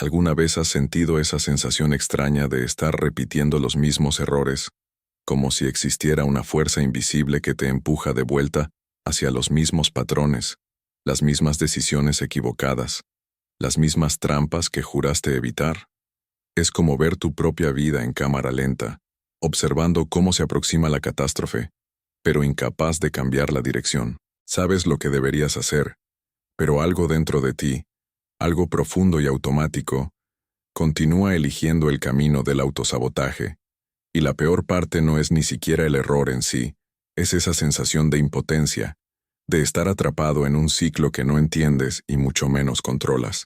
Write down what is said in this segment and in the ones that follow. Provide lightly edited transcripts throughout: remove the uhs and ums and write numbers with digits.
¿Alguna vez has sentido esa sensación extraña de estar repitiendo los mismos errores, como si existiera una fuerza invisible que te empuja de vuelta hacia los mismos patrones, las mismas decisiones equivocadas, las mismas trampas que juraste evitar? Es como ver tu propia vida en cámara lenta, observando cómo se aproxima la catástrofe, pero incapaz de cambiar la dirección. Sabes lo que deberías hacer, pero algo dentro de ti, algo profundo y automático, continúa eligiendo el camino del autosabotaje. Y la peor parte no es ni siquiera el error en sí, es esa sensación de impotencia, de estar atrapado en un ciclo que no entiendes y mucho menos controlas.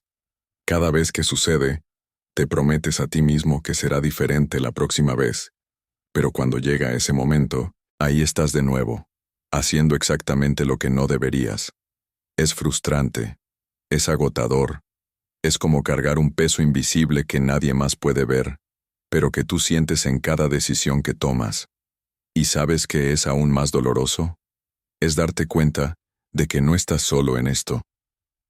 Cada vez que sucede, te prometes a ti mismo que será diferente la próxima vez, pero cuando llega ese momento, ahí estás de nuevo, haciendo exactamente lo que no deberías. Es frustrante, es agotador, es como cargar un peso invisible que nadie más puede ver, pero que tú sientes en cada decisión que tomas. ¿Y sabes qué es aún más doloroso? Es darte cuenta de que no estás solo en esto.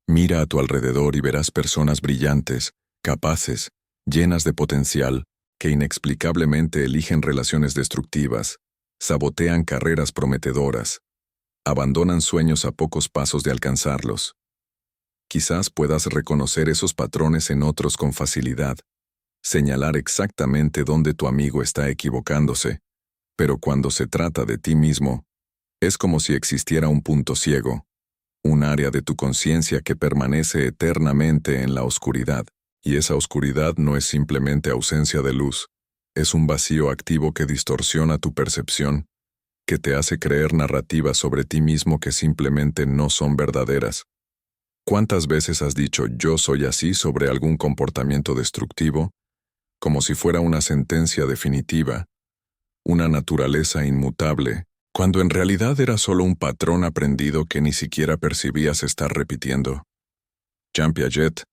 Mira a tu alrededor y verás personas brillantes, capaces, llenas de potencial, que inexplicablemente eligen relaciones destructivas, sabotean carreras prometedoras, abandonan sueños a pocos pasos de alcanzarlos. Quizás puedas reconocer esos patrones en otros con facilidad, señalar exactamente dónde tu amigo está equivocándose, pero cuando se trata de ti mismo, es como si existiera un punto ciego, un área de tu conciencia que permanece eternamente en la oscuridad, y esa oscuridad no es simplemente ausencia de luz, es un vacío activo que distorsiona tu percepción, que te hace creer narrativas sobre ti mismo que simplemente no son verdaderas. ¿Cuántas veces has dicho yo soy así sobre algún comportamiento destructivo, como si fuera una sentencia definitiva, una naturaleza inmutable, cuando en realidad era solo un patrón aprendido que ni siquiera percibías estar repitiendo? Jean Piaget,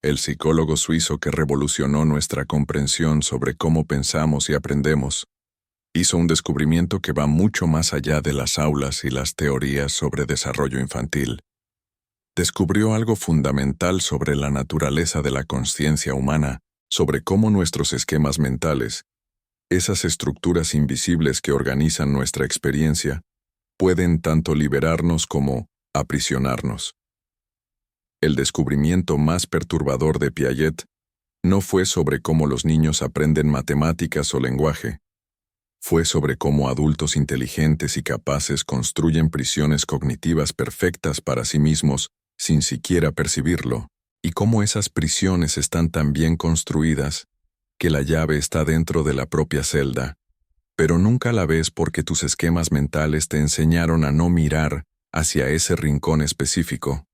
el psicólogo suizo que revolucionó nuestra comprensión sobre cómo pensamos y aprendemos, hizo un descubrimiento que va mucho más allá de las aulas y las teorías sobre desarrollo infantil. Descubrió algo fundamental sobre la naturaleza de la consciencia humana, sobre cómo nuestros esquemas mentales, esas estructuras invisibles que organizan nuestra experiencia, pueden tanto liberarnos como aprisionarnos. El descubrimiento más perturbador de Piaget no fue sobre cómo los niños aprenden matemáticas o lenguaje. Fue sobre cómo adultos inteligentes y capaces construyen prisiones cognitivas perfectas para sí mismos sin siquiera percibirlo, y cómo esas prisiones están tan bien construidas que la llave está dentro de la propia celda, pero nunca la ves porque tus esquemas mentales te enseñaron a no mirar hacia ese rincón específico.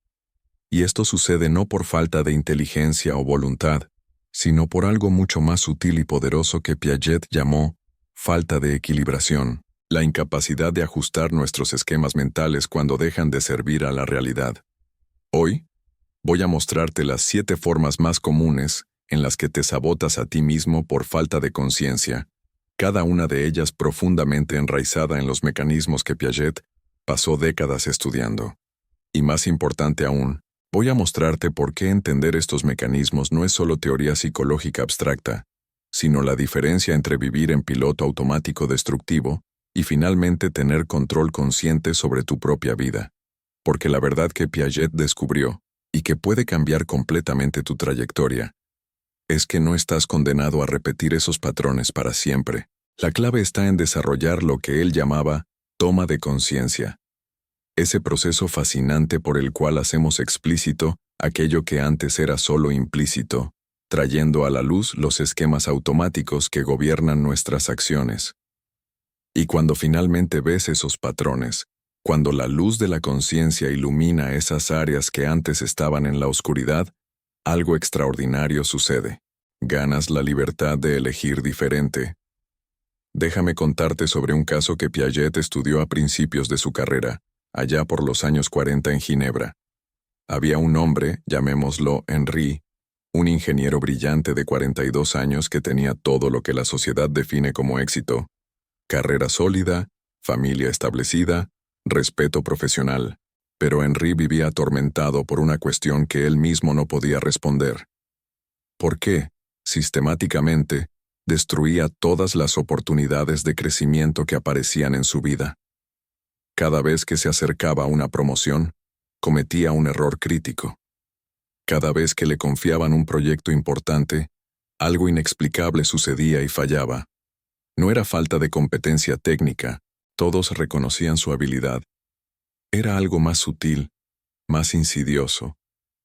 Y esto sucede no por falta de inteligencia o voluntad, sino por algo mucho más sutil y poderoso que Piaget llamó falta de equilibración, la incapacidad de ajustar nuestros esquemas mentales cuando dejan de servir a la realidad. Hoy, voy a mostrarte las 7 formas más comunes en las que te sabotas a ti mismo por falta de conciencia, cada una de ellas profundamente enraizada en los mecanismos que Piaget pasó décadas estudiando. Y más importante aún, voy a mostrarte por qué entender estos mecanismos no es solo teoría psicológica abstracta, sino la diferencia entre vivir en piloto automático destructivo y finalmente tener control consciente sobre tu propia vida. Porque la verdad que Piaget descubrió, y que puede cambiar completamente tu trayectoria, es que no estás condenado a repetir esos patrones para siempre. La clave está en desarrollar lo que él llamaba toma de conciencia. Ese proceso fascinante por el cual hacemos explícito aquello que antes era solo implícito, trayendo a la luz los esquemas automáticos que gobiernan nuestras acciones. Y cuando finalmente ves esos patrones, cuando la luz de la conciencia ilumina esas áreas que antes estaban en la oscuridad, algo extraordinario sucede. Ganas la libertad de elegir diferente. Déjame contarte sobre un caso que Piaget estudió a principios de su carrera, allá por los años 40 en Ginebra. Había un hombre, llamémoslo Henri, un ingeniero brillante de 42 años que tenía todo lo que la sociedad define como éxito: carrera sólida, familia establecida, respeto profesional. Pero Henri vivía atormentado por una cuestión que él mismo no podía responder. por qué, sistemáticamente, destruía todas las oportunidades de crecimiento que aparecían en su vida. Cada vez que se acercaba a una promoción, cometía un error crítico. Cada vez que le confiaban un proyecto importante, algo inexplicable sucedía y fallaba. No era falta de competencia técnica, todos reconocían su habilidad. Era algo más sutil, más insidioso,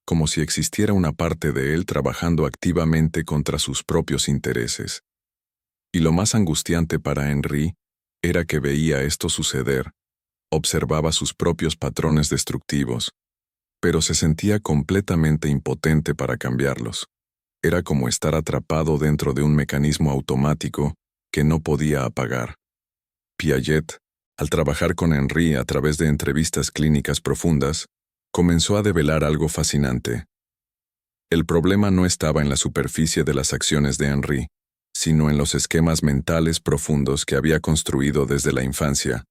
como si existiera una parte de él trabajando activamente contra sus propios intereses. Y lo más angustiante para Henry era que veía esto suceder, observaba sus propios patrones destructivos, pero se sentía completamente impotente para cambiarlos. Era como estar atrapado dentro de un mecanismo automático que no podía apagar. Piaget, al trabajar con Henry a través de entrevistas clínicas profundas, comenzó a develar algo fascinante. El problema no estaba en la superficie de las acciones de Henry, sino en los esquemas mentales profundos que había construido desde la infancia.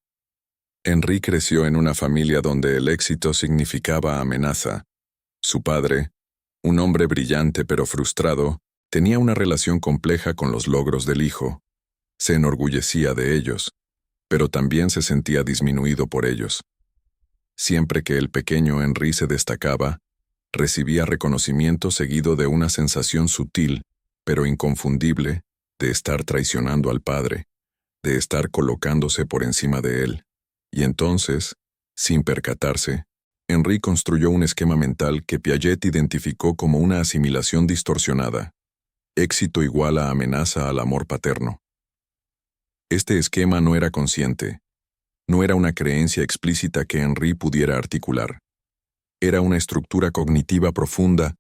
Henry creció en una familia donde el éxito significaba amenaza. Su padre, un hombre brillante pero frustrado, tenía una relación compleja con los logros del hijo. Se enorgullecía de ellos, pero también se sentía disminuido por ellos. Siempre que el pequeño Henry se destacaba, recibía reconocimiento seguido de una sensación sutil, pero inconfundible, de estar traicionando al padre, de estar colocándose por encima de él. Y entonces, sin percatarse, Henry construyó un esquema mental que Piaget identificó como una asimilación distorsionada. Éxito igual a amenaza al amor paterno. Este esquema no era consciente. No era una creencia explícita que Henry pudiera articular. Era una estructura cognitiva profunda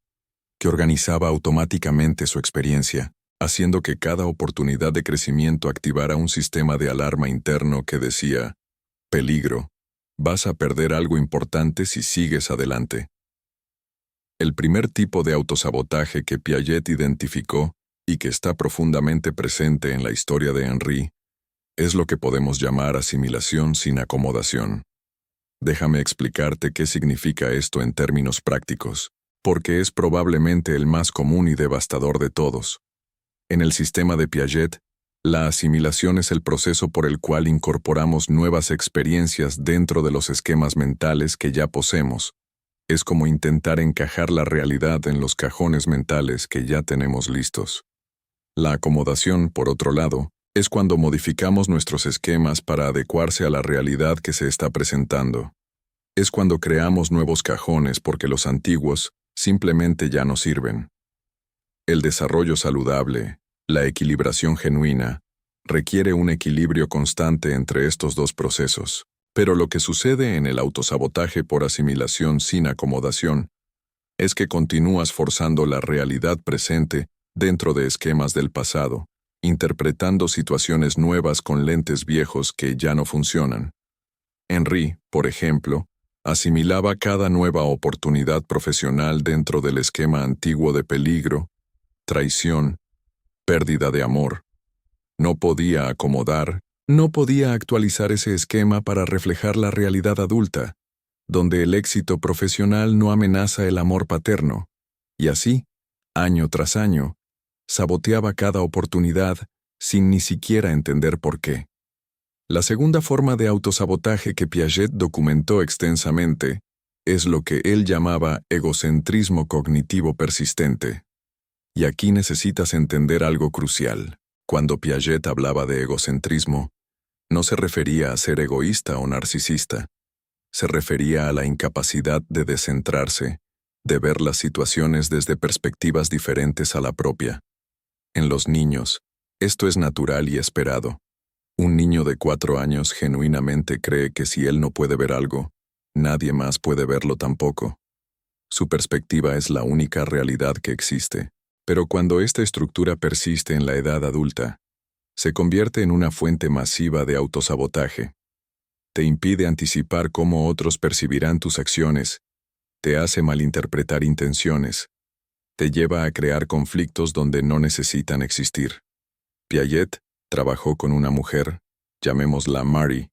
que organizaba automáticamente su experiencia, haciendo que cada oportunidad de crecimiento activara un sistema de alarma interno que decía: peligro, vas a perder algo importante si sigues adelante. El primer tipo de autosabotaje que Piaget identificó y que está profundamente presente en la historia de Henry es lo que podemos llamar asimilación sin acomodación. Déjame explicarte qué significa esto en términos prácticos, porque es probablemente el más común y devastador de todos. En el sistema de Piaget, la asimilación es el proceso por el cual incorporamos nuevas experiencias dentro de los esquemas mentales que ya poseemos. Es como intentar encajar la realidad en los cajones mentales que ya tenemos listos. La acomodación, por otro lado, es cuando modificamos nuestros esquemas para adecuarse a la realidad que se está presentando. Es cuando creamos nuevos cajones porque los antiguos simplemente ya no sirven. El desarrollo saludable, la equilibración genuina, requiere un equilibrio constante entre estos dos procesos. Pero lo que sucede en el autosabotaje por asimilación sin acomodación es que continúas forzando la realidad presente dentro de esquemas del pasado, interpretando situaciones nuevas con lentes viejos que ya no funcionan. Henry, por ejemplo, asimilaba cada nueva oportunidad profesional dentro del esquema antiguo de peligro, traición, pérdida de amor. No podía acomodar, no podía actualizar ese esquema para reflejar la realidad adulta, donde el éxito profesional no amenaza el amor paterno. Y así, año tras año, saboteaba cada oportunidad sin ni siquiera entender por qué. La segunda forma de autosabotaje que Piaget documentó extensamente es lo que él llamaba egocentrismo cognitivo persistente. Y aquí necesitas entender algo crucial. Cuando Piaget hablaba de egocentrismo, no se refería a ser egoísta o narcisista. Se refería a la incapacidad de descentrarse, de ver las situaciones desde perspectivas diferentes a la propia. En los niños, esto es natural y esperado. Un niño de 4 años genuinamente cree que si él no puede ver algo, nadie más puede verlo tampoco. Su perspectiva es la única realidad que existe. Pero cuando esta estructura persiste en la edad adulta, se convierte en una fuente masiva de autosabotaje. Te impide anticipar cómo otros percibirán tus acciones, te hace malinterpretar intenciones, te lleva a crear conflictos donde no necesitan existir. Piaget trabajó con una mujer, llamémosla Mary,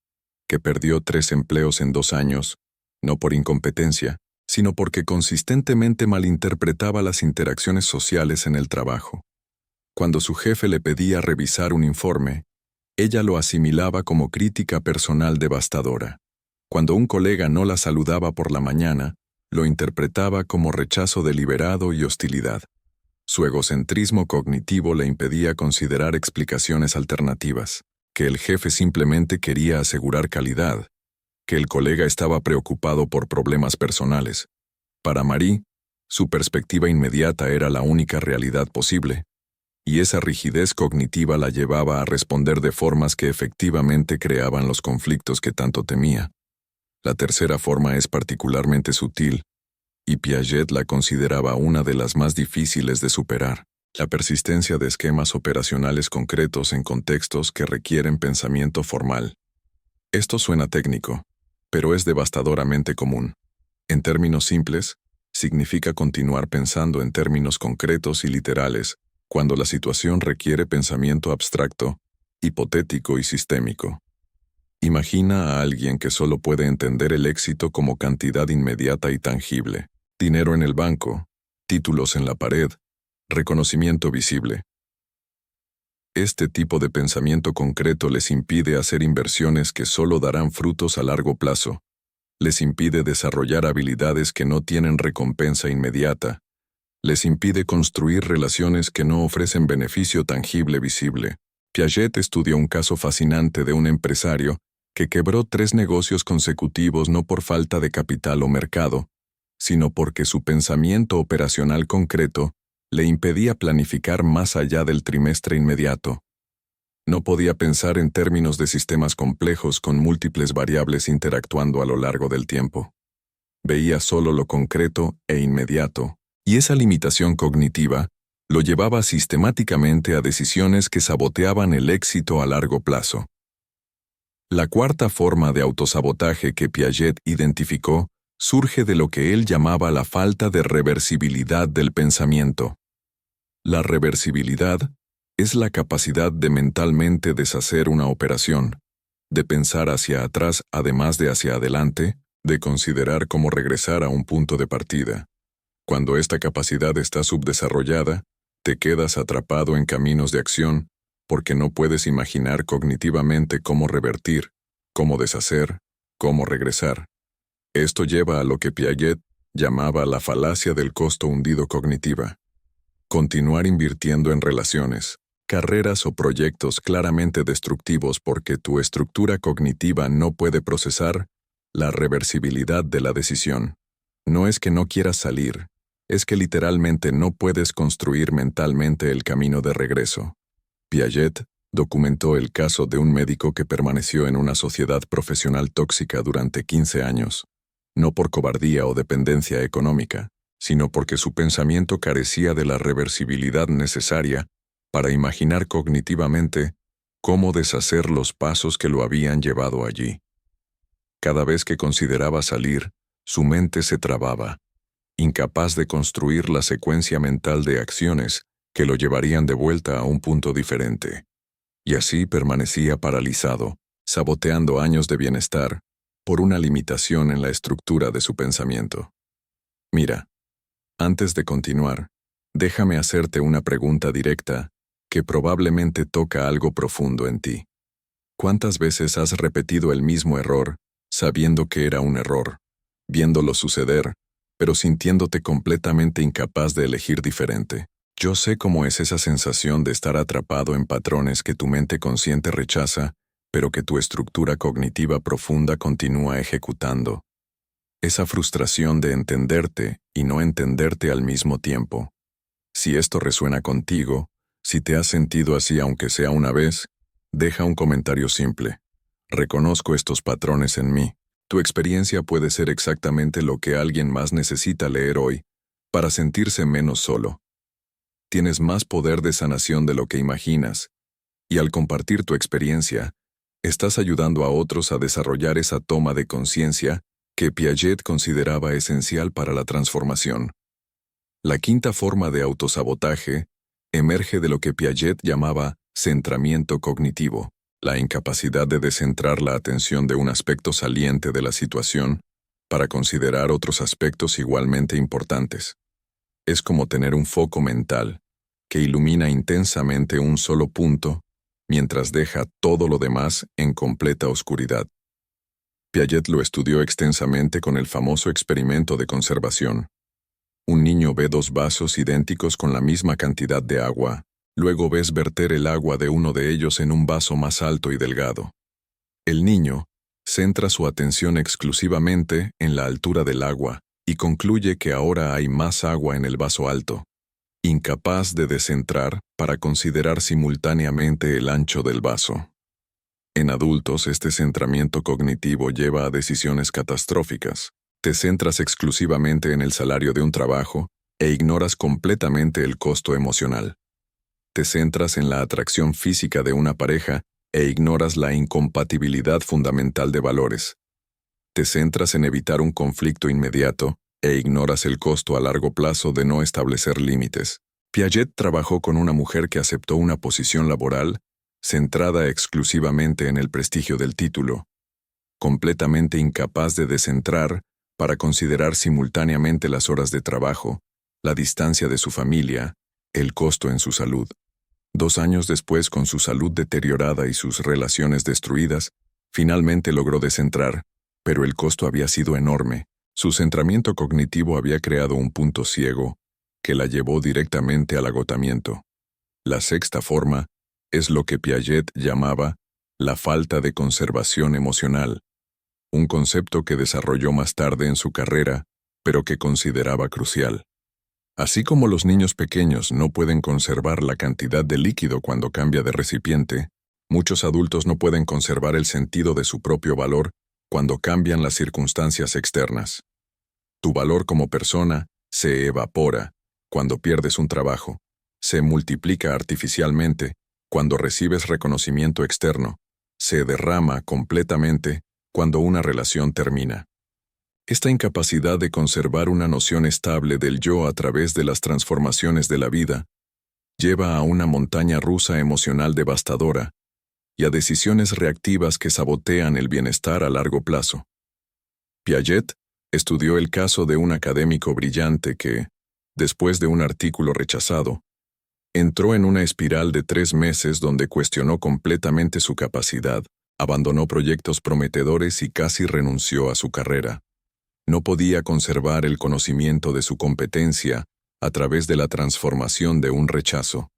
que perdió 3 empleos en 2 años, no por incompetencia, sino porque consistentemente malinterpretaba las interacciones sociales en el trabajo. Cuando su jefe le pedía revisar un informe, ella lo asimilaba como crítica personal devastadora. Cuando un colega no la saludaba por la mañana, lo interpretaba como rechazo deliberado y hostilidad. Su egocentrismo cognitivo le impedía considerar explicaciones alternativas, que el jefe simplemente quería asegurar calidad, que el colega estaba preocupado por problemas personales. Para Marie, su perspectiva inmediata era la única realidad posible, y esa rigidez cognitiva la llevaba a responder de formas que efectivamente creaban los conflictos que tanto temía. La tercera forma es particularmente sutil, y Piaget la consideraba una de las más difíciles de superar: la persistencia de esquemas operacionales concretos en contextos que requieren pensamiento formal. Esto suena técnico, pero es devastadoramente común. En términos simples, significa continuar pensando en términos concretos y literales cuando la situación requiere pensamiento abstracto, hipotético y sistémico. Imagina a alguien que solo puede entender el éxito como cantidad inmediata y tangible: dinero en el banco, títulos en la pared, reconocimiento visible. Este tipo de pensamiento concreto les impide hacer inversiones que solo darán frutos a largo plazo, les impide desarrollar habilidades que no tienen recompensa inmediata, les impide construir relaciones que no ofrecen beneficio tangible visible. Piaget estudió un caso fascinante de un empresario que quebró 3 negocios consecutivos no por falta de capital o mercado, sino porque su pensamiento operacional concreto le impedía planificar más allá del trimestre inmediato. No podía pensar en términos de sistemas complejos con múltiples variables interactuando a lo largo del tiempo. Veía solo lo concreto e inmediato, y esa limitación cognitiva lo llevaba sistemáticamente a decisiones que saboteaban el éxito a largo plazo. La cuarta forma de autosabotaje que Piaget identificó surge de lo que él llamaba la falta de reversibilidad del pensamiento. La reversibilidad es la capacidad de mentalmente deshacer una operación, de pensar hacia atrás además de hacia adelante, de considerar cómo regresar a un punto de partida. Cuando esta capacidad está subdesarrollada, te quedas atrapado en caminos de acción porque no puedes imaginar cognitivamente cómo revertir, cómo deshacer, cómo regresar. Esto lleva a lo que Piaget llamaba la falacia del costo hundido cognitiva. Continuar invirtiendo en relaciones, carreras o proyectos claramente destructivos porque tu estructura cognitiva no puede procesar la reversibilidad de la decisión. No es que no quieras salir, es que literalmente no puedes construir mentalmente el camino de regreso. Piaget documentó el caso de un médico que permaneció en una sociedad profesional tóxica durante 15 años, no por cobardía o dependencia económica, sino porque su pensamiento carecía de la reversibilidad necesaria para imaginar cognitivamente cómo deshacer los pasos que lo habían llevado allí. Cada vez que consideraba salir, su mente se trababa, incapaz de construir la secuencia mental de acciones que lo llevarían de vuelta a un punto diferente. Y así permanecía paralizado, saboteando años de bienestar, por una limitación en la estructura de su pensamiento. Mira, antes de continuar, déjame hacerte una pregunta directa que probablemente toca algo profundo en ti. ¿Cuántas veces has repetido el mismo error, sabiendo que era un error, viéndolo suceder, pero sintiéndote completamente incapaz de elegir diferente? Yo sé cómo es esa sensación de estar atrapado en patrones que tu mente consciente rechaza, pero que tu estructura cognitiva profunda continúa ejecutando. Esa frustración de entenderte y no entenderte al mismo tiempo. Si esto resuena contigo, si te has sentido así aunque sea una vez, deja un comentario simple. Reconozco estos patrones en mí. Tu experiencia puede ser exactamente lo que alguien más necesita leer hoy, para sentirse menos solo. Tienes más poder de sanación de lo que imaginas, y al compartir tu experiencia, estás ayudando a otros a desarrollar esa toma de conciencia que Piaget consideraba esencial para la transformación. La quinta forma de autosabotaje emerge de lo que Piaget llamaba centramiento cognitivo, la incapacidad de descentrar la atención de un aspecto saliente de la situación para considerar otros aspectos igualmente importantes. Es como tener un foco mental que ilumina intensamente un solo punto mientras deja todo lo demás en completa oscuridad. Piaget lo estudió extensamente con el famoso experimento de conservación. Un niño ve dos vasos idénticos con la misma cantidad de agua. Luego ves verter el agua de uno de ellos en un vaso más alto y delgado. El niño centra su atención exclusivamente en la altura del agua y concluye que ahora hay más agua en el vaso alto, incapaz de descentrar para considerar simultáneamente el ancho del vaso. En adultos, este centramiento cognitivo lleva a decisiones catastróficas. Te centras exclusivamente en el salario de un trabajo e ignoras completamente el costo emocional. Te centras en la atracción física de una pareja e ignoras la incompatibilidad fundamental de valores. Te centras en evitar un conflicto inmediato e ignoras el costo a largo plazo de no establecer límites. Piaget trabajó con una mujer que aceptó una posición laboral centrada exclusivamente en el prestigio del título, completamente incapaz de descentrar para considerar simultáneamente las horas de trabajo, la distancia de su familia, el costo en su salud. 2 años después, con su salud deteriorada y sus relaciones destruidas, finalmente logró descentrar, pero el costo había sido enorme. Su centramiento cognitivo había creado un punto ciego que la llevó directamente al agotamiento. La sexta forma es lo que Piaget llamaba la falta de conservación emocional, un concepto que desarrolló más tarde en su carrera, pero que consideraba crucial. Así como los niños pequeños no pueden conservar la cantidad de líquido cuando cambia de recipiente, muchos adultos no pueden conservar el sentido de su propio valor cuando cambian las circunstancias externas. Tu valor como persona se evapora cuando pierdes un trabajo, se multiplica artificialmente cuando recibes reconocimiento externo, se derrama completamente cuando una relación termina. Esta incapacidad de conservar una noción estable del yo a través de las transformaciones de la vida lleva a una montaña rusa emocional devastadora y a decisiones reactivas que sabotean el bienestar a largo plazo. Piaget estudió el caso de un académico brillante que, después de un artículo rechazado, entró en una espiral de 3 meses donde cuestionó completamente su capacidad, abandonó proyectos prometedores y casi renunció a su carrera. No podía conservar el conocimiento de su competencia a través de la transformación de un rechazo.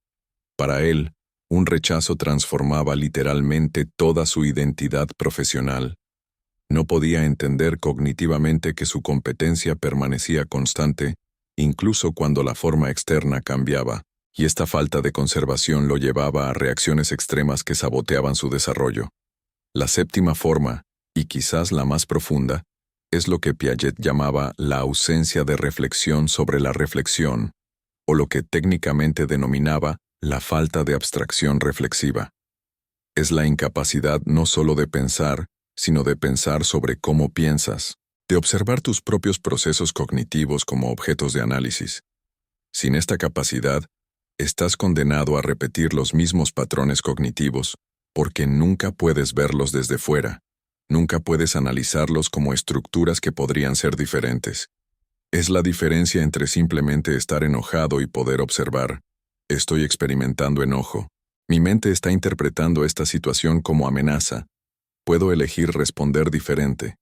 Para él, un rechazo transformaba literalmente toda su identidad profesional. No podía entender cognitivamente que su competencia permanecía constante, incluso cuando la forma externa cambiaba, y esta falta de conservación lo llevaba a reacciones extremas que saboteaban su desarrollo. La séptima forma, y quizás la más profunda, es lo que Piaget llamaba la ausencia de reflexión sobre la reflexión, o lo que técnicamente denominaba la falta de abstracción reflexiva. Es la incapacidad no solo de pensar, sino de pensar sobre cómo piensas, de observar tus propios procesos cognitivos como objetos de análisis. Sin esta capacidad, estás condenado a repetir los mismos patrones cognitivos, porque nunca puedes verlos desde fuera. Nunca puedes analizarlos como estructuras que podrían ser diferentes. Es la diferencia entre simplemente estar enojado y poder observar. Estoy experimentando enojo. Mi mente está interpretando esta situación como amenaza. Puedo elegir responder diferente.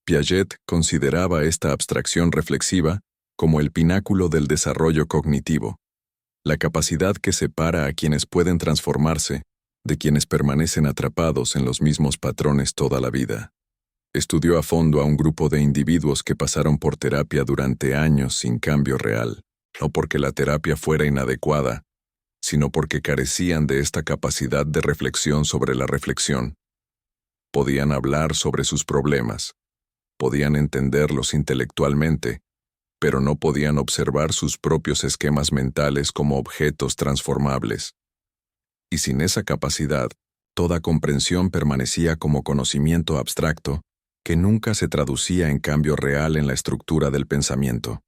Piaget consideraba esta abstracción reflexiva como el pináculo del desarrollo cognitivo, la capacidad que separa a quienes pueden transformarse de quienes permanecen atrapados en los mismos patrones toda la vida. Estudió a fondo a un grupo de individuos que pasaron por terapia durante años sin cambio real, no porque la terapia fuera inadecuada, sino porque carecían de esta capacidad de reflexión sobre la reflexión. Podían hablar sobre sus problemas, podían entenderlos intelectualmente, pero no podían observar sus propios esquemas mentales como objetos transformables. Y sin esa capacidad, toda comprensión permanecía como conocimiento abstracto que nunca se traducía en cambio real en la estructura del pensamiento.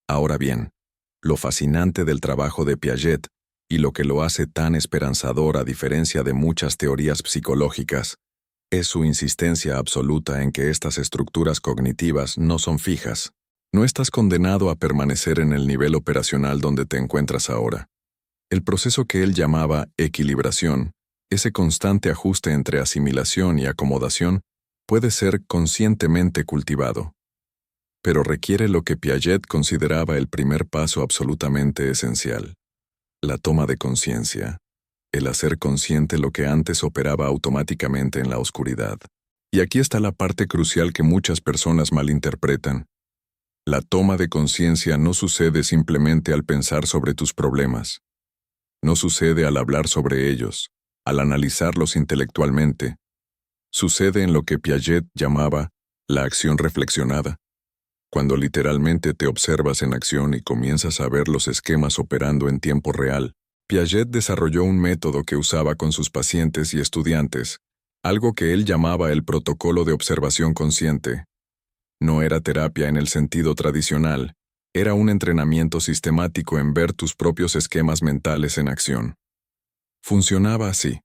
Ahora bien, lo fascinante del trabajo de Piaget, y lo que lo hace tan esperanzador a diferencia de muchas teorías psicológicas, Es su insistencia absoluta en que estas estructuras cognitivas no son fijas. No estás condenado a permanecer en el nivel operacional donde te encuentras ahora. El proceso que él llamaba equilibración, ese constante ajuste entre asimilación y acomodación, puede ser conscientemente cultivado. Pero requiere lo que Piaget consideraba el primer paso absolutamente esencial: la toma de conciencia, el hacer consciente lo que antes operaba automáticamente en la oscuridad. Y aquí está la parte crucial que muchas personas malinterpretan. La toma de conciencia no sucede simplemente al pensar sobre tus problemas. No sucede al hablar sobre ellos, al analizarlos intelectualmente. Sucede en lo que Piaget llamaba la acción reflexionada, cuando literalmente te observas en acción y comienzas a ver los esquemas operando en tiempo real. Piaget desarrolló un método que usaba con sus pacientes y estudiantes, algo que él llamaba el protocolo de observación consciente. No era terapia en el sentido tradicional, era un entrenamiento sistemático en ver tus propios esquemas mentales en acción. Funcionaba así.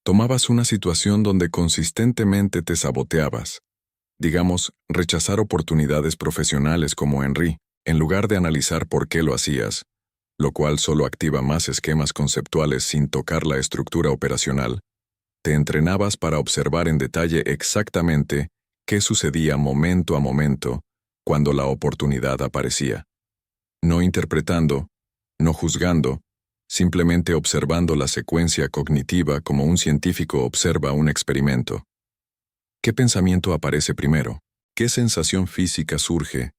Tomabas una situación donde consistentemente te saboteabas, digamos, rechazar oportunidades profesionales como Henry, en lugar de analizar por qué lo hacías, lo cual solo activa más esquemas conceptuales sin tocar la estructura operacional. Te entrenabas para observar en detalle exactamente qué sucedía momento a momento cuando la oportunidad aparecía. No interpretando, no juzgando, simplemente observando la secuencia cognitiva como un científico observa un experimento. ¿Qué pensamiento aparece primero? ¿Qué sensación física surge?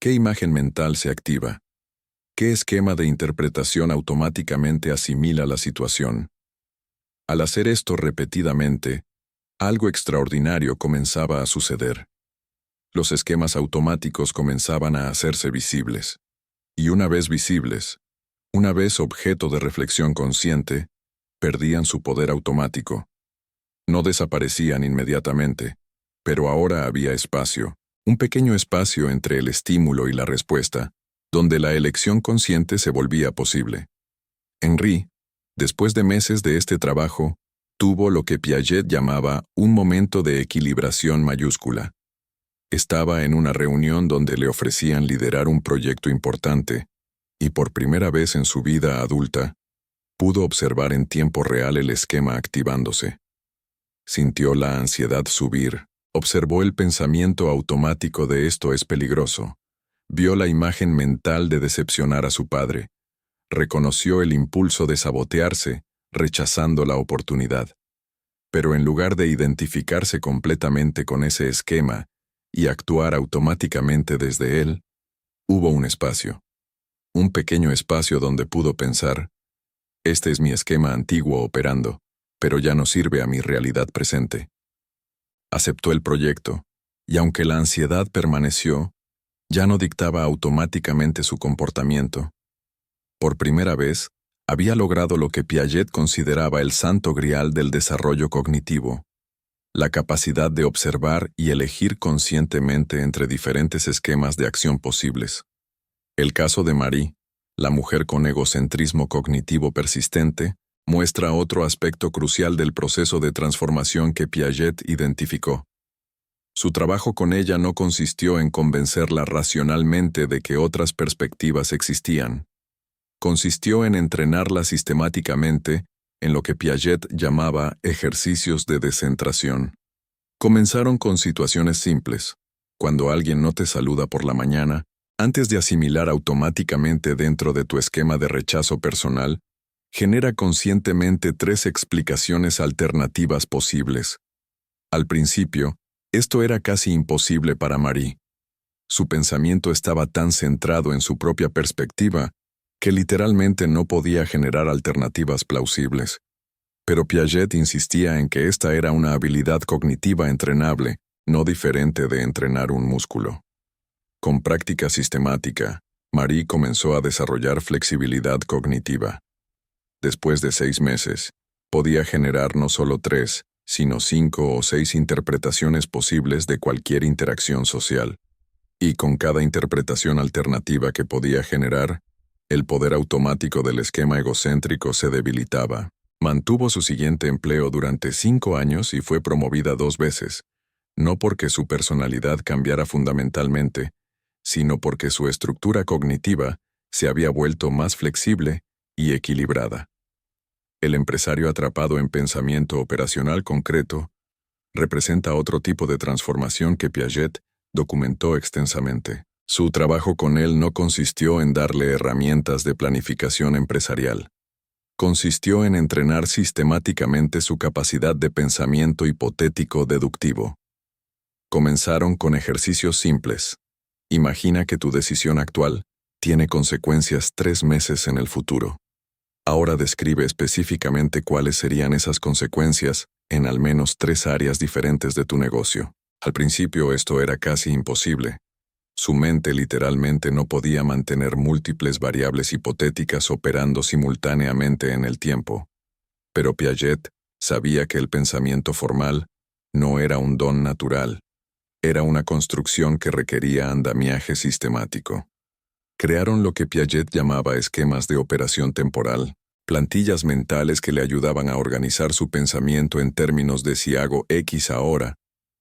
¿Qué imagen mental se activa? ¿Qué esquema de interpretación automáticamente asimila la situación? Al hacer esto repetidamente, algo extraordinario comenzaba a suceder. Los esquemas automáticos comenzaban a hacerse visibles. Y una vez visibles, una vez objeto de reflexión consciente, perdían su poder automático. No desaparecían inmediatamente, pero ahora había espacio, un pequeño espacio entre el estímulo y la respuesta, donde la elección consciente se volvía posible. Henry, después de meses de este trabajo, tuvo lo que Piaget llamaba un momento de equilibración mayúscula. Estaba en una reunión donde le ofrecían liderar un proyecto importante, y por primera vez en su vida adulta, pudo observar en tiempo real el esquema activándose. Sintió la ansiedad subir, observó el pensamiento automático de esto es peligroso, vio la imagen mental de decepcionar a su padre, reconoció el impulso de sabotearse, rechazando la oportunidad. Pero en lugar de identificarse completamente con ese esquema y actuar automáticamente desde él, hubo un espacio. Un pequeño espacio donde pudo pensar, este es mi esquema antiguo operando, pero ya no sirve a mi realidad presente. Aceptó el proyecto, y aunque la ansiedad permaneció, ya no dictaba automáticamente su comportamiento. Por primera vez, había logrado lo que Piaget consideraba el santo grial del desarrollo cognitivo, la capacidad de observar y elegir conscientemente entre diferentes esquemas de acción posibles. El caso de Marie, la mujer con egocentrismo cognitivo persistente, muestra otro aspecto crucial del proceso de transformación que Piaget identificó. Su trabajo con ella no consistió en convencerla racionalmente de que otras perspectivas existían. Consistió en entrenarla sistemáticamente en lo que Piaget llamaba ejercicios de descentración. Comenzaron con situaciones simples. Cuando alguien no te saluda por la mañana, antes de asimilar automáticamente dentro de tu esquema de rechazo personal, genera conscientemente 3 explicaciones alternativas posibles. Al principio, esto era casi imposible para Marie. Su pensamiento estaba tan centrado en su propia perspectiva que literalmente no podía generar alternativas plausibles. Pero Piaget insistía en que esta era una habilidad cognitiva entrenable, no diferente de entrenar un músculo. Con práctica sistemática, Marie comenzó a desarrollar flexibilidad cognitiva. Después de 6 meses, podía generar no solo 3, sino 5 o 6 interpretaciones posibles de cualquier interacción social. Y con cada interpretación alternativa que podía generar, el poder automático del esquema egocéntrico se debilitaba. Mantuvo su siguiente empleo durante 5 años y fue promovida 2 veces, no porque su personalidad cambiara fundamentalmente, sino porque su estructura cognitiva se había vuelto más flexible y equilibrada. El empresario atrapado en pensamiento operacional concreto representa otro tipo de transformación que Piaget documentó extensamente. Su trabajo con él no consistió en darle herramientas de planificación empresarial. Consistió en entrenar sistemáticamente su capacidad de pensamiento hipotético deductivo. Comenzaron con ejercicios simples. Imagina que tu decisión actual tiene consecuencias 3 meses en el futuro. Ahora describe específicamente cuáles serían esas consecuencias en al menos 3 áreas diferentes de tu negocio. Al principio esto era casi imposible. Su mente literalmente no podía mantener múltiples variables hipotéticas operando simultáneamente en el tiempo. Pero Piaget sabía que el pensamiento formal no era un don natural, era una construcción que requería andamiaje sistemático. Crearon lo que Piaget llamaba esquemas de operación temporal, plantillas mentales que le ayudaban a organizar su pensamiento en términos de si hago X ahora,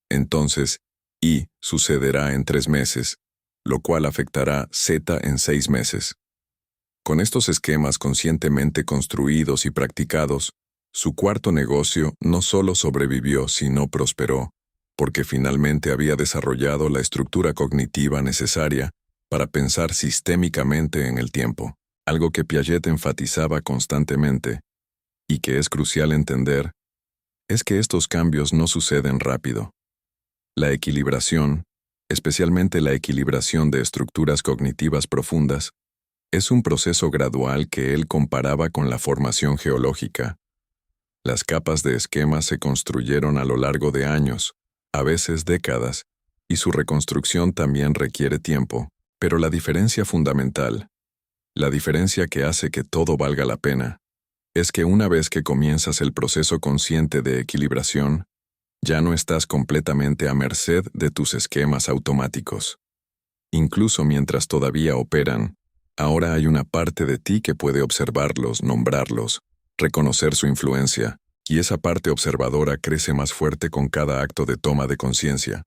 entonces Y sucederá en 3 meses, lo cual afectará Z en 6 meses. Con estos esquemas conscientemente construidos y practicados, su cuarto negocio no solo sobrevivió, sino prosperó, porque finalmente había desarrollado la estructura cognitiva necesaria para pensar sistémicamente en el tiempo, algo que Piaget enfatizaba constantemente, y que es crucial entender, es que estos cambios no suceden rápido. La equilibración, especialmente la equilibración de estructuras cognitivas profundas, es un proceso gradual que él comparaba con la formación geológica. Las capas de esquemas se construyeron a lo largo de años, a veces décadas, y su reconstrucción también requiere tiempo, pero la diferencia fundamental, la diferencia que hace que todo valga la pena, es que una vez que comienzas el proceso consciente de equilibración, ya no estás completamente a merced de tus esquemas automáticos. Incluso mientras todavía operan, ahora hay una parte de ti que puede observarlos, nombrarlos, reconocer su influencia, y esa parte observadora crece más fuerte con cada acto de toma de conciencia.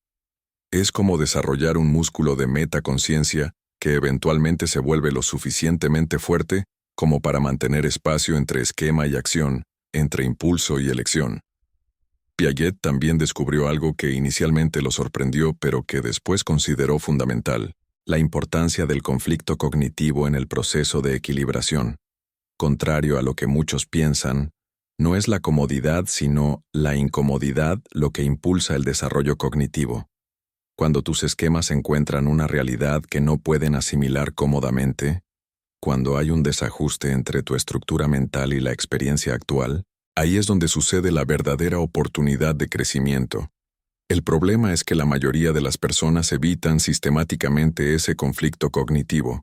Es como desarrollar un músculo de metaconciencia que eventualmente se vuelve lo suficientemente fuerte como para mantener espacio entre esquema y acción, entre impulso y elección. Piaget también descubrió algo que inicialmente lo sorprendió pero que después consideró fundamental, la importancia del conflicto cognitivo en el proceso de equilibración. Contrario a lo que muchos piensan, no es la comodidad sino la incomodidad lo que impulsa el desarrollo cognitivo. Cuando tus esquemas encuentran una realidad que no pueden asimilar cómodamente, cuando hay un desajuste entre tu estructura mental y la experiencia actual, ahí es donde sucede la verdadera oportunidad de crecimiento. El problema es que la mayoría de las personas evitan sistemáticamente ese conflicto cognitivo.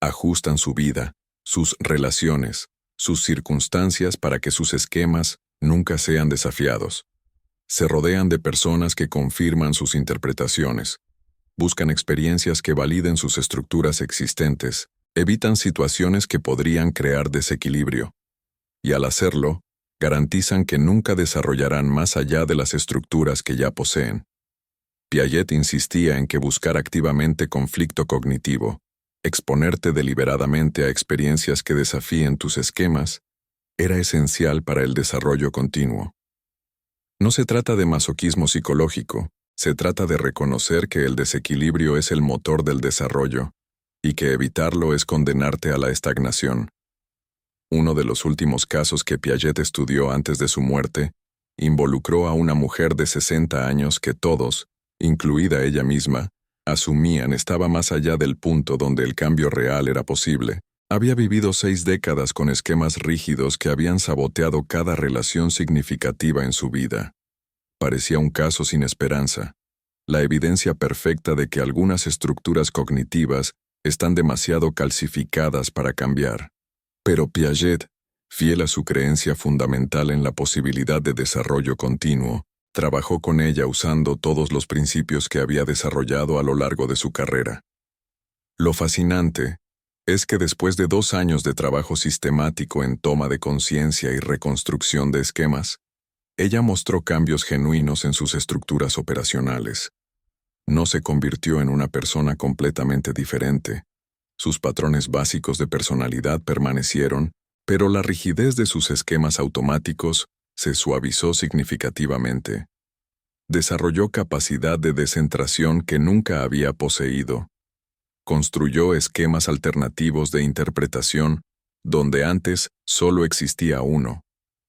Ajustan su vida, sus relaciones, sus circunstancias para que sus esquemas nunca sean desafiados. Se rodean de personas que confirman sus interpretaciones. Buscan experiencias que validen sus estructuras existentes. Evitan situaciones que podrían crear desequilibrio. Y al hacerlo, garantizan que nunca desarrollarán más allá de las estructuras que ya poseen. Piaget insistía en que buscar activamente conflicto cognitivo, exponerte deliberadamente a experiencias que desafíen tus esquemas, era esencial para el desarrollo continuo. No se trata de masoquismo psicológico, se trata de reconocer que el desequilibrio es el motor del desarrollo, y que evitarlo es condenarte a la estagnación. Uno de los últimos casos que Piaget estudió antes de su muerte involucró a una mujer de 60 años que todos, incluida ella misma, asumían estaba más allá del punto donde el cambio real era posible. Había vivido 6 décadas con esquemas rígidos que habían saboteado cada relación significativa en su vida. Parecía un caso sin esperanza, la evidencia perfecta de que algunas estructuras cognitivas están demasiado calcificadas para cambiar. Pero Piaget, fiel a su creencia fundamental en la posibilidad de desarrollo continuo, trabajó con ella usando todos los principios que había desarrollado a lo largo de su carrera. Lo fascinante es que después de 2 años de trabajo sistemático en toma de conciencia y reconstrucción de esquemas, ella mostró cambios genuinos en sus estructuras operacionales. No se convirtió en una persona completamente diferente. Sus patrones básicos de personalidad permanecieron, pero la rigidez de sus esquemas automáticos se suavizó significativamente. Desarrolló capacidad de descentración que nunca había poseído. Construyó esquemas alternativos de interpretación, donde antes solo existía uno.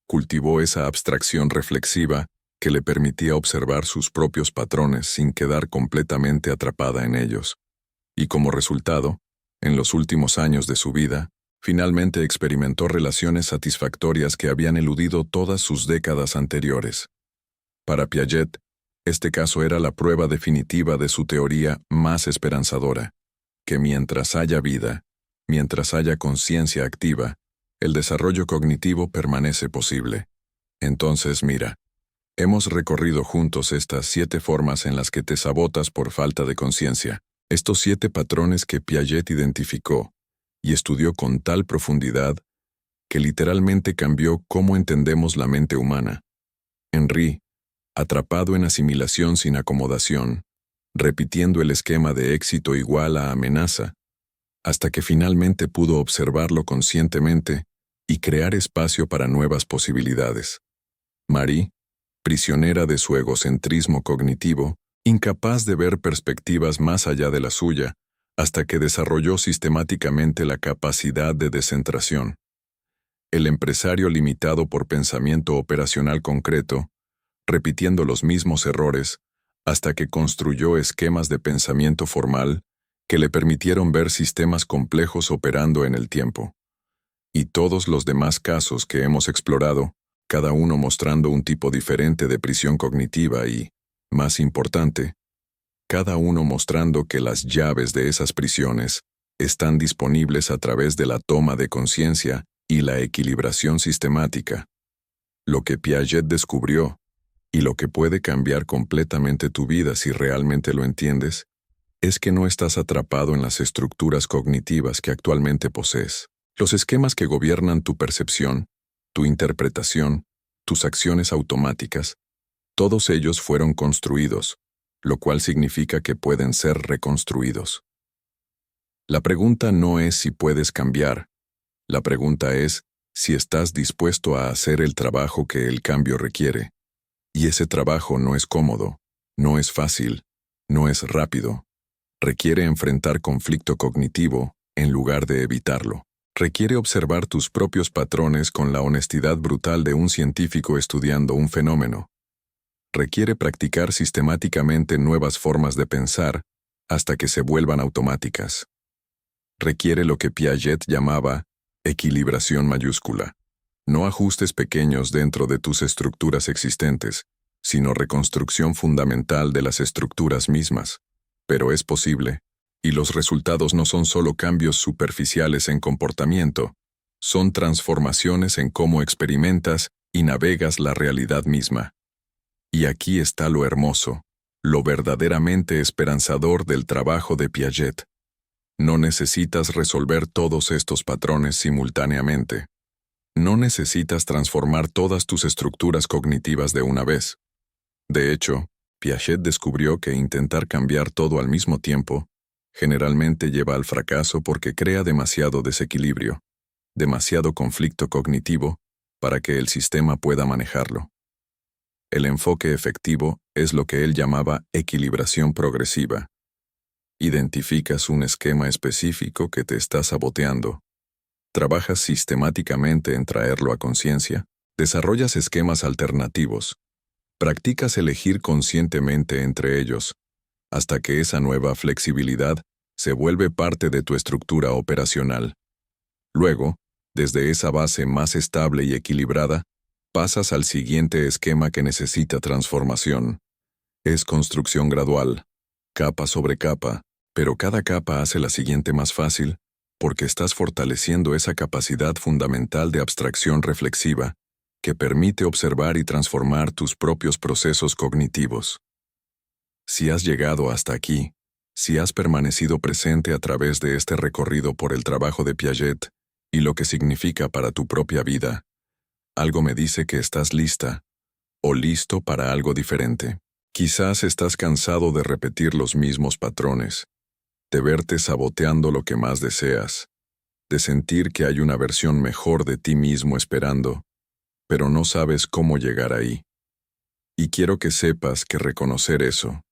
Cultivó esa abstracción reflexiva que le permitía observar sus propios patrones sin quedar completamente atrapada en ellos. Y como resultado, en los últimos años de su vida, finalmente experimentó relaciones satisfactorias que habían eludido todas sus décadas anteriores. Para Piaget, este caso era la prueba definitiva de su teoría más esperanzadora, que mientras haya vida, mientras haya conciencia activa, el desarrollo cognitivo permanece posible. Entonces, mira, hemos recorrido juntos estas 7 formas en las que te sabotas por falta de conciencia, estos 7 patrones que Piaget identificó y estudió con tal profundidad que literalmente cambió cómo entendemos la mente humana. Henry, atrapado en asimilación sin acomodación, repitiendo el esquema de éxito igual a amenaza, hasta que finalmente pudo observarlo conscientemente y crear espacio para nuevas posibilidades. Marie, prisionera de su egocentrismo cognitivo, incapaz de ver perspectivas más allá de la suya, hasta que desarrolló sistemáticamente la capacidad de descentración. El empresario limitado por pensamiento operacional concreto, repitiendo los mismos errores, hasta que construyó esquemas de pensamiento formal que le permitieron ver sistemas complejos operando en el tiempo. Y todos los demás casos que hemos explorado, cada uno mostrando un tipo diferente de prisión cognitiva y, más importante, cada uno mostrando que las llaves de esas prisiones están disponibles a través de la toma de conciencia y la equilibración sistemática. Lo que Piaget descubrió, y lo que puede cambiar completamente tu vida si realmente lo entiendes, es que no estás atrapado en las estructuras cognitivas que actualmente posees. Los esquemas que gobiernan tu percepción, tu interpretación, tus acciones automáticas, todos ellos fueron construidos, lo cual significa que pueden ser reconstruidos. La pregunta no es si puedes cambiar, la pregunta es si estás dispuesto a hacer el trabajo que el cambio requiere. Y ese trabajo no es cómodo, no es fácil, no es rápido. Requiere enfrentar conflicto cognitivo en lugar de evitarlo. Requiere observar tus propios patrones con la honestidad brutal de un científico estudiando un fenómeno. Requiere practicar sistemáticamente nuevas formas de pensar hasta que se vuelvan automáticas. Requiere lo que Piaget llamaba equilibración mayúscula. No ajustes pequeños dentro de tus estructuras existentes, sino reconstrucción fundamental de las estructuras mismas. Pero es posible, y los resultados no son solo cambios superficiales en comportamiento, son transformaciones en cómo experimentas y navegas la realidad misma. Y aquí está lo hermoso, lo verdaderamente esperanzador del trabajo de Piaget. No necesitas resolver todos estos patrones simultáneamente. No necesitas transformar todas tus estructuras cognitivas de una vez. De hecho, Piaget descubrió que intentar cambiar todo al mismo tiempo generalmente lleva al fracaso porque crea demasiado desequilibrio, demasiado conflicto cognitivo para que el sistema pueda manejarlo. El enfoque efectivo es lo que él llamaba equilibración progresiva. Identificas un esquema específico que te está saboteando. Trabajas sistemáticamente en traerlo a conciencia, desarrollas esquemas alternativos, practicas elegir conscientemente entre ellos, hasta que esa nueva flexibilidad se vuelve parte de tu estructura operacional. Luego, desde esa base más estable y equilibrada, pasas al siguiente esquema que necesita transformación. Es construcción gradual, capa sobre capa, pero cada capa hace la siguiente más fácil, porque estás fortaleciendo esa capacidad fundamental de abstracción reflexiva que permite observar y transformar tus propios procesos cognitivos. Si has llegado hasta aquí, Si has permanecido presente a través de este recorrido por el trabajo de Piaget y lo que significa para tu propia vida, algo me dice que estás lista o listo para algo diferente. Quizás estás cansado de repetir los mismos patrones, de verte saboteando lo que más deseas, de sentir que hay una versión mejor de ti mismo esperando, pero no sabes cómo llegar ahí. Y quiero que sepas que reconocer eso,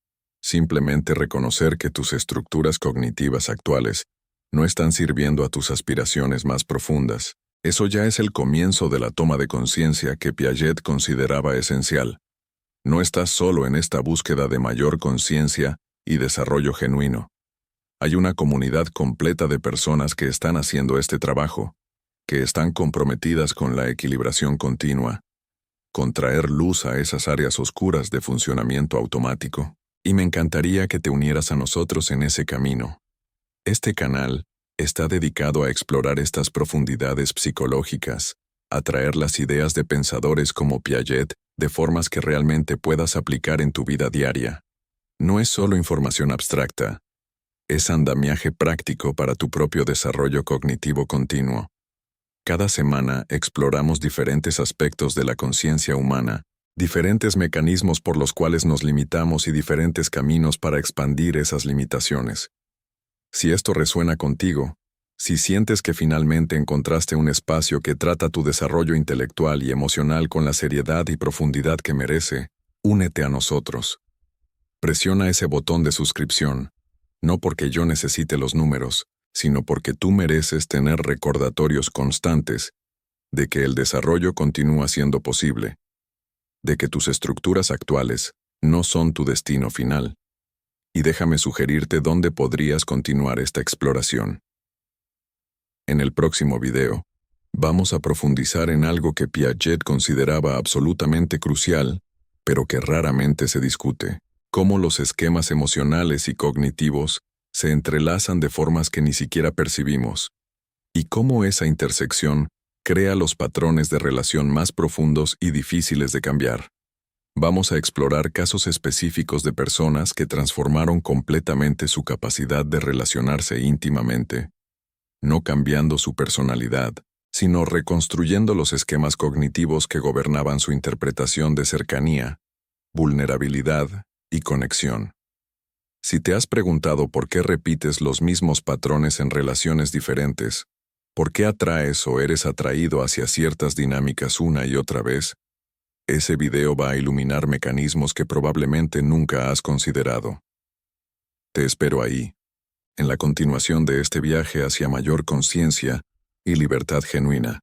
simplemente reconocer que tus estructuras cognitivas actuales no están sirviendo a tus aspiraciones más profundas, eso ya es el comienzo de la toma de conciencia que Piaget consideraba esencial. No estás solo en esta búsqueda de mayor conciencia y desarrollo genuino. Hay una comunidad completa de personas que están haciendo este trabajo, que están comprometidas con la equilibración continua, con traer luz a esas áreas oscuras de funcionamiento automático. Y me encantaría que te unieras a nosotros en ese camino. Este canal está dedicado a explorar estas profundidades psicológicas, a traer las ideas de pensadores como Piaget de formas que realmente puedas aplicar en tu vida diaria. No es solo información abstracta, es andamiaje práctico para tu propio desarrollo cognitivo continuo. Cada semana exploramos diferentes aspectos de la conciencia humana, diferentes mecanismos por los cuales nos limitamos y diferentes caminos para expandir esas limitaciones. Si esto resuena contigo, si sientes que finalmente encontraste un espacio que trata tu desarrollo intelectual y emocional con la seriedad y profundidad que merece, únete a nosotros. Presiona ese botón de suscripción, no porque yo necesite los números, sino porque tú mereces tener recordatorios constantes de que el desarrollo continúa siendo posible, de que tus estructuras actuales no son tu destino final. Y déjame sugerirte dónde podrías continuar esta exploración. En el próximo video, vamos a profundizar en algo que Piaget consideraba absolutamente crucial, pero que raramente se discute: cómo los esquemas emocionales y cognitivos se entrelazan de formas que ni siquiera percibimos, y cómo esa intersección crea los patrones de relación más profundos y difíciles de cambiar. Vamos a explorar casos específicos de personas que transformaron completamente su capacidad de relacionarse íntimamente, no cambiando su personalidad, sino reconstruyendo los esquemas cognitivos que gobernaban su interpretación de cercanía, vulnerabilidad y conexión. Si te has preguntado por qué repites los mismos patrones en relaciones diferentes, por qué atraes o eres atraído hacia ciertas dinámicas una y otra vez, ese video va a iluminar mecanismos que probablemente nunca has considerado. Te espero ahí, en la continuación de este viaje hacia mayor conciencia y libertad genuina.